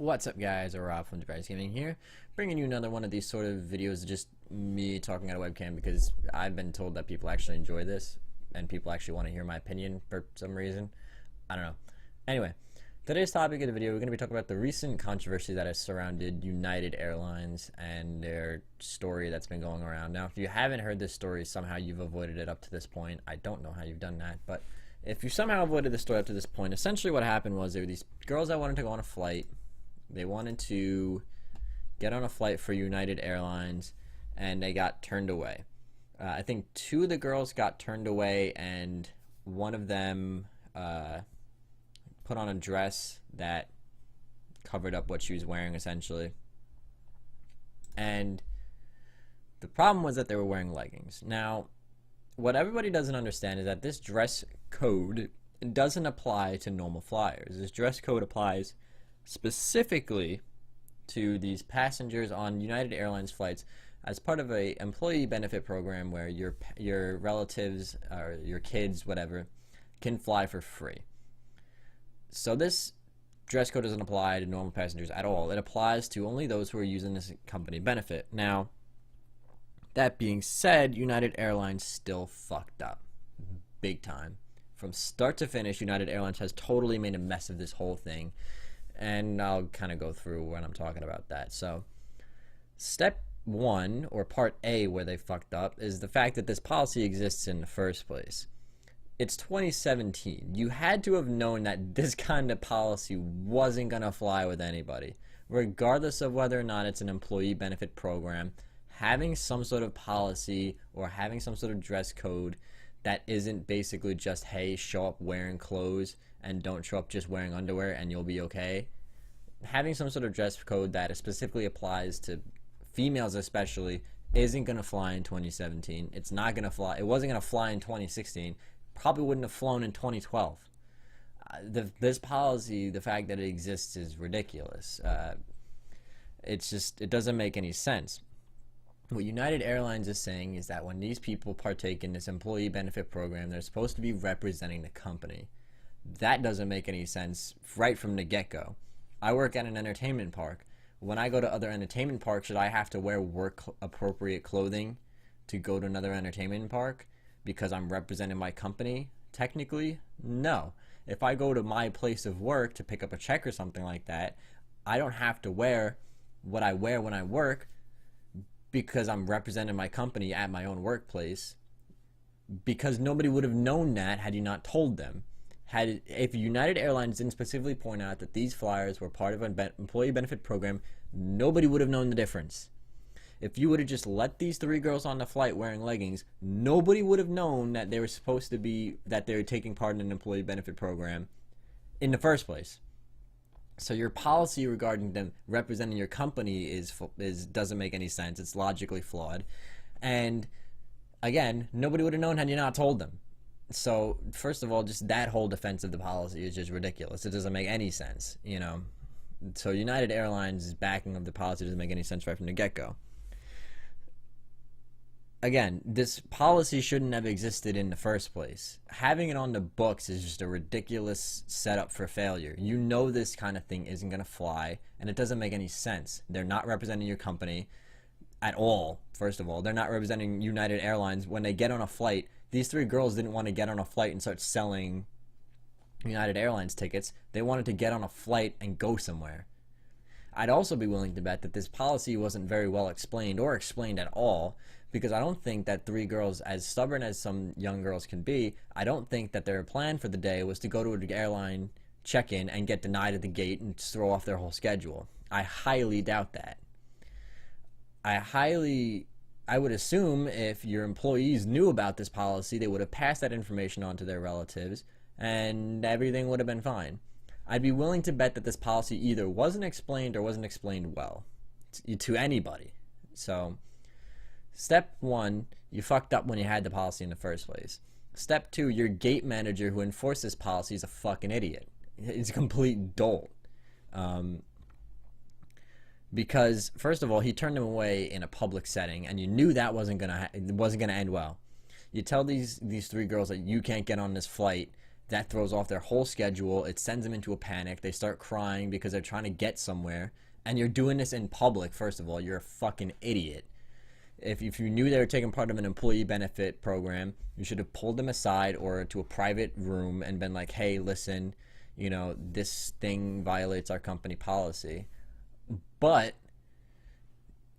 What's up, guys? Rob from LegitBrowniesGaming here, bringing you another one of these sort of videos, just me talking at a webcam, because I've been told that people actually enjoy this and people actually want to hear my opinion for some reason. I don't know. Anyway, today's topic of the video, we're going to be talking about the recent controversy that has surrounded United Airlines and their story that's been going around. Now, if you haven't heard this story, somehow you've avoided it up to this point. I don't know how you've done that, but if you somehow avoided the story up to this point, essentially what happened was there were these girls that wanted to go on a flight. They wanted to get on a flight for United Airlines, and they got turned away. I think two of the girls got turned away, and one of them put on a dress that covered up what she was wearing, essentially. And the problem was that they were wearing leggings. Now, what everybody doesn't understand is that this dress code doesn't apply to normal flyers. This dress code applies specifically to these passengers on United Airlines flights as part of a employee benefit program where your relatives or your kids, whatever, can fly for free. So this dress code doesn't apply to normal passengers at all. It applies to only those who are using this company benefit. Now, that being said, United Airlines still fucked up big time. From start to finish, United Airlines has totally made a mess of this whole thing. And I'll kind of go through when I'm talking about that. So, step one, or part A where they fucked up, is the fact that this policy exists in the first place. It's 2017. You had to have known that this kind of policy wasn't going to fly with anybody. Regardless of whether or not it's an employee benefit program, having some sort of policy or having some sort of dress code that isn't basically just, hey, show up wearing clothes and don't show up just wearing underwear and you'll be okay. Having some sort of dress code that specifically applies to females especially isn't going to fly in 2017. It's not going to fly. It wasn't going to fly in 2016. Probably wouldn't have flown in 2012. This policy, the fact that it exists, is ridiculous. It doesn't make any sense. What United Airlines is saying is that when these people partake in this employee benefit program, they're supposed to be representing the company. That doesn't make any sense right from the get-go. I work at an entertainment park. When I go to other entertainment parks, should I have to wear work-appropriate clothing to go to another entertainment park because I'm representing my company? Technically, no. If I go to my place of work to pick up a check or something like that, I don't have to wear what I wear when I work because I'm representing my company at my own workplace, because nobody would have known that had you not told them. If United Airlines didn't specifically point out that these flyers were part of an employee benefit program, nobody would have known the difference. If you would have just let these three girls on the flight wearing leggings, nobody would have known that they were supposed to be, that they were taking part in an employee benefit program in the first place. So your policy regarding them representing your company doesn't make any sense. It's logically flawed. And again, nobody would have known had you not told them. So, first of all, just that whole defense of the policy is just ridiculous. It doesn't make any sense, you know. So, United Airlines' backing of the policy doesn't make any sense right from the get-go. Again, this policy shouldn't have existed in the first place. Having it on the books is just a ridiculous setup for failure. You know this kind of thing isn't going to fly, and it doesn't make any sense. They're not representing your company at all, first of all. They're not representing United Airlines. When they get on a flight, these three girls didn't want to get on a flight and start selling United Airlines tickets. They wanted to get on a flight and go somewhere. I'd also be willing to bet that this policy wasn't very well explained or explained at all, because I don't think that three girls, as stubborn as some young girls can be, I don't think that their plan for the day was to go to an airline check-in and get denied at the gate and throw off their whole schedule. I highly doubt that. I would assume if your employees knew about this policy, they would have passed that information on to their relatives and everything would have been fine. I'd be willing to bet that this policy either wasn't explained or wasn't explained well to anybody. So, step one, you fucked up when you had the policy in the first place. Step two, your gate manager who enforced this policy is a fucking idiot. He's a complete dolt. Because first of all, he turned them away in a public setting, and you knew that wasn't gonna end well. You tell these three girls that you can't get on this flight That throws off their whole schedule. It sends them into a panic. They start crying because they're trying to get somewhere. And you're doing this in public, first of all. You're a fucking idiot. If you knew they were taking part of an employee benefit program, you should have pulled them aside or to a private room and been like, hey, listen, you know, this thing violates our company policy. But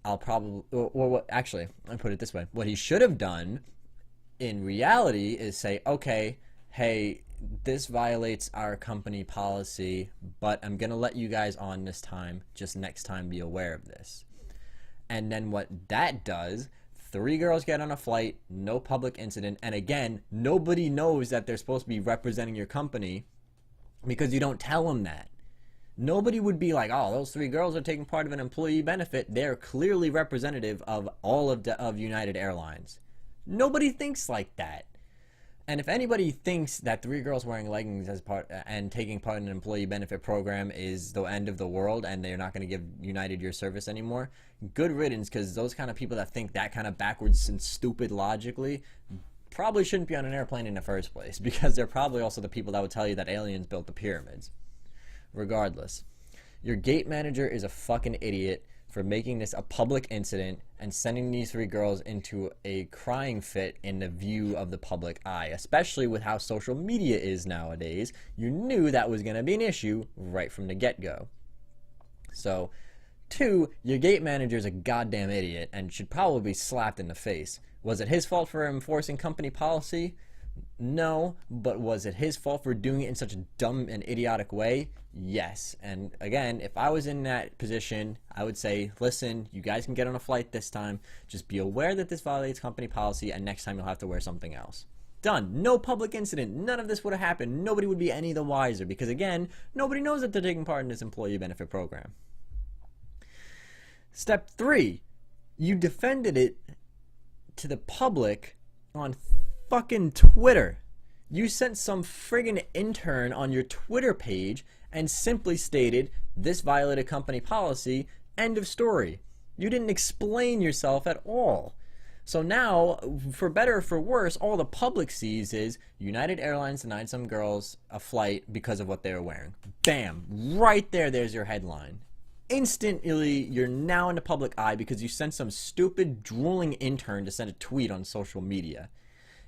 I'll probably, or actually, let me put it this way. What he should have done in reality is say, okay, hey, this violates our company policy, but I'm going to let you guys on this time. Just next time, be aware of this. And then what that does, 3 girls get on a flight, no public incident. And again, nobody knows that they're supposed to be representing your company because you don't tell them that. Nobody would be like, oh, those 3 girls are taking part of an employee benefit. They're clearly representative of all of United Airlines. Nobody thinks like that. And if anybody thinks that 3 girls wearing leggings as part and taking part in an employee benefit program is the end of the world and they're not going to give United your service anymore, good riddance, because those kind of people that think that kind of backwards and stupid logically probably shouldn't be on an airplane in the first place, because they're probably also the people that would tell you that aliens built the pyramids. Regardless, your gate manager is a fucking idiot for making this a public incident and sending these 3 girls into a crying fit in the view of the public eye, especially with how social media is nowadays. You knew that was going to be an issue right from the get-go. So, 2, your gate manager is a goddamn idiot and should probably be slapped in the face. Was it his fault for enforcing company policy? No, but was it his fault for doing it in such a dumb and idiotic way? Yes. And again, if I was in that position, I would say, listen, you guys can get on a flight this time. Just be aware that this violates company policy, and next time you'll have to wear something else. Done. No public incident. None of this would have happened. Nobody would be any the wiser because, again, nobody knows that they're taking part in this employee benefit program. Step 3, you defended it to the public on fucking Twitter. You sent some friggin' intern on your Twitter page and simply stated, this violated company policy, end of story. You didn't explain yourself at all. So now, for better or for worse, all the public sees is United Airlines denied some girls a flight because of what they were wearing. Bam! Right there, there's your headline. Instantly, you're now in the public eye because you sent some stupid, drooling intern to send a tweet on social media.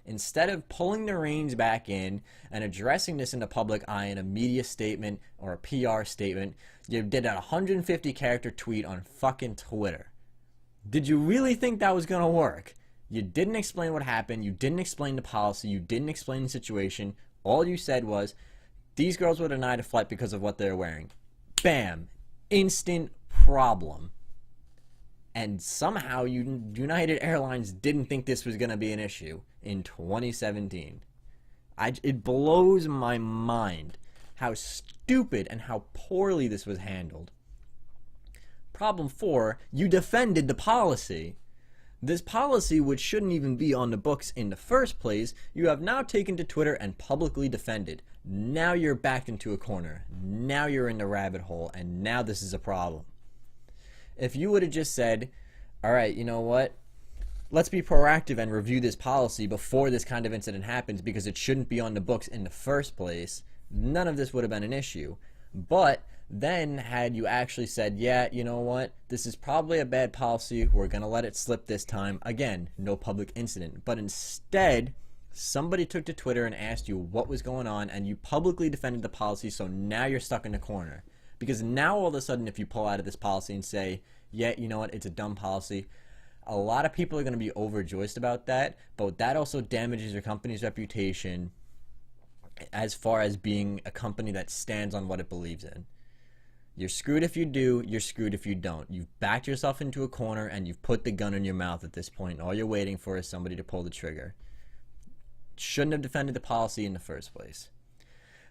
Instead of pulling the reins back in and addressing this in the public eye in a media statement or a PR statement, you did a 150-character tweet on fucking Twitter. Did you really think that was going to work? You didn't explain what happened. You didn't explain the policy. You didn't explain the situation. All you said was, these girls were denied a flight because of what they were wearing. Bam. Instant problem. And somehow United Airlines didn't think this was going to be an issue in 2017. It blows my mind how stupid and how poorly this was handled. Problem 4, you defended the policy. This policy, which shouldn't even be on the books in the first place, you have now taken to Twitter and publicly defended. Now you're backed into a corner. Now you're in the rabbit hole, and now this is a problem. If you would have just said, all right, you know what? Let's be proactive and review this policy before this kind of incident happens because it shouldn't be on the books in the first place, none of this would have been an issue. But then had you actually said, yeah, you know what? This is probably a bad policy. We're going to let it slip this time. Again, no public incident. But instead, somebody took to Twitter and asked you what was going on, and you publicly defended the policy, so now you're stuck in the corner. Because now all of a sudden, if you pull out of this policy and say, yeah, you know what, it's a dumb policy, a lot of people are going to be overjoyed about that, but that also damages your company's reputation as far as being a company that stands on what it believes in. You're screwed if you do, you're screwed if you don't. You've backed yourself into a corner and you've put the gun in your mouth at this point. All you're waiting for is somebody to pull the trigger. Shouldn't have defended the policy in the first place.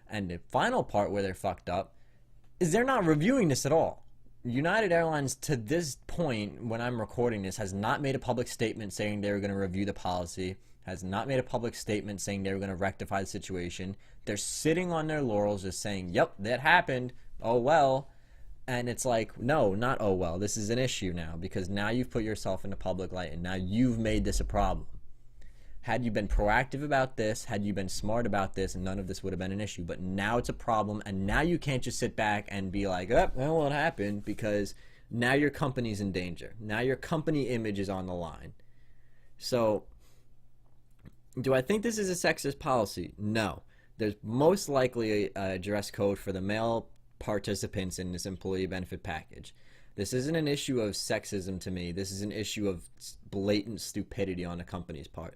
And the final part where they're fucked up is they're not reviewing this at all. United Airlines, to this point, when I'm recording this, has not made a public statement saying they were going to review the policy, has not made a public statement saying they were going to rectify the situation. They're sitting on their laurels just saying, yep, that happened, oh well. And it's like, no, not oh well. This is an issue now because now you've put yourself in the public light and now you've made this a problem. Had you been proactive about this, had you been smart about this, none of this would have been an issue. But now it's a problem, and now you can't just sit back and be like, oh, well, it happened, because now your company's in danger. Now your company image is on the line. So, do I think this is a sexist policy? No. There's most likely a dress code for the male participants in this employee benefit package. This isn't an issue of sexism to me. This is an issue of blatant stupidity on the company's part.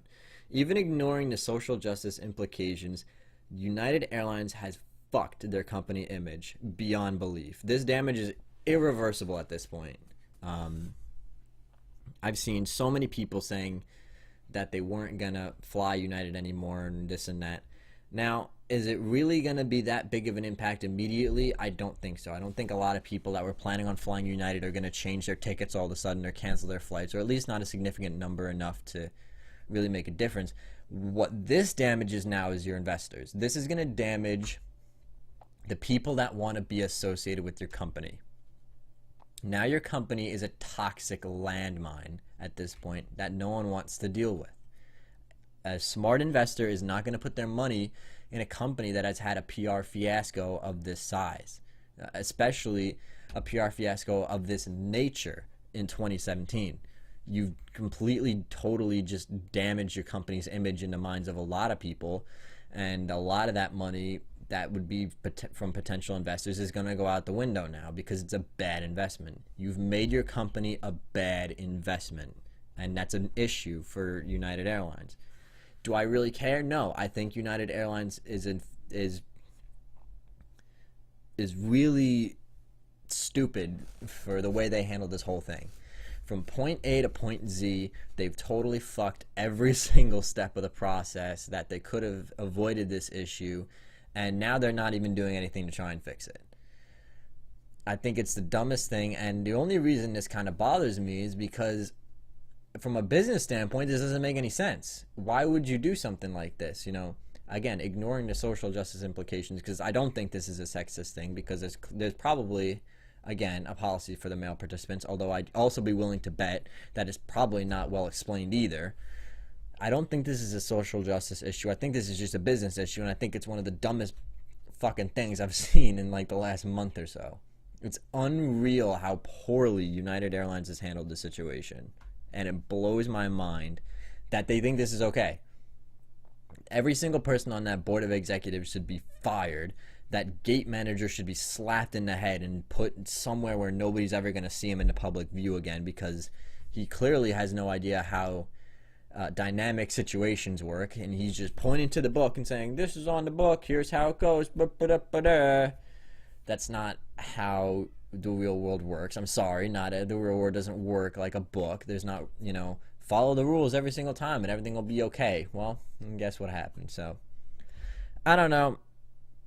Even ignoring the social justice implications, United Airlines has fucked their company image beyond belief. This damage is irreversible at this point. I've seen so many people saying that they weren't gonna fly United anymore and this and that. Now, is it really gonna be that big of an impact immediately? I don't think so. I don't think a lot of people that were planning on flying United are gonna change their tickets all of a sudden or cancel their flights, or at least not a significant number enough to really make a difference. What this damages now is your investors. This is gonna damage the people that want to be associated with your company. Now your company is a toxic landmine at this point that no one wants to deal with. A smart investor is not going to put their money in a company that has had a PR fiasco of this size, especially a PR fiasco of this nature in 2017. You've completely, totally just damaged your company's image in the minds of a lot of people, and a lot of that money that would be from potential investors is going to go out the window now because it's a bad investment. You've made your company a bad investment, and that's an issue for United Airlines. Do I really care? No. I think United Airlines is really stupid for the way they handled this whole thing. From point A to point Z, they've totally fucked every single step of the process that they could have avoided this issue, and now they're not even doing anything to try and fix it. I think it's the dumbest thing, and the only reason this kind of bothers me is because from a business standpoint, this doesn't make any sense. Why would you do something like this? You know, again, ignoring the social justice implications, because I don't think this is a sexist thing, because there's probably, again, a policy for the male participants, although I'd also be willing to bet that it's probably not well explained either. I don't think this is a social justice issue. I think this is just a business issue, and I think it's one of the dumbest fucking things I've seen in like the last month or so. It's unreal how poorly United Airlines has handled the situation, and it blows my mind that they think this is okay. Every single person on that board of executives should be fired. That gate manager should be slapped in the head and put somewhere where nobody's ever going to see him in the public view again, because he clearly has no idea how dynamic situations work, and he's just pointing to the book and saying, this is on the book, here's how it goes. That's not how the real world works. I'm sorry, the real world doesn't work like a book. There's not, follow the rules every single time and everything will be okay. Well, guess what happened? So, I don't know.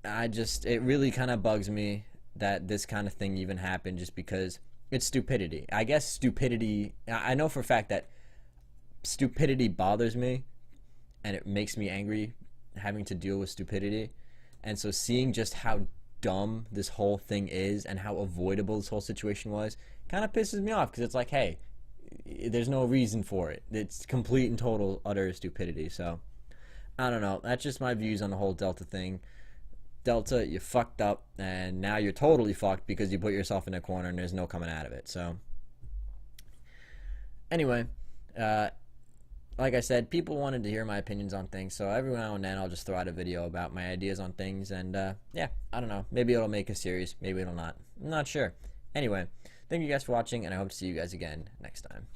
It really kind of bugs me that this kind of thing even happened, just because it's stupidity. I guess stupidity, I know for a fact that stupidity bothers me, and it makes me angry having to deal with stupidity. And so seeing just how dumb this whole thing is and how avoidable this whole situation was kind of pisses me off, because it's like, hey, there's no reason for it. It's complete and total utter stupidity. So I don't know, that's just my views on the whole Delta thing. Delta, you fucked up, and now you're totally fucked because you put yourself in a corner and there's no coming out of it. So anyway, like I said, people wanted to hear my opinions on things, so every now and then I'll just throw out a video about my ideas on things, and yeah, I don't know, maybe it'll make a series, maybe it'll not, I'm not sure. Anyway, thank you guys for watching, and I hope to see you guys again next time.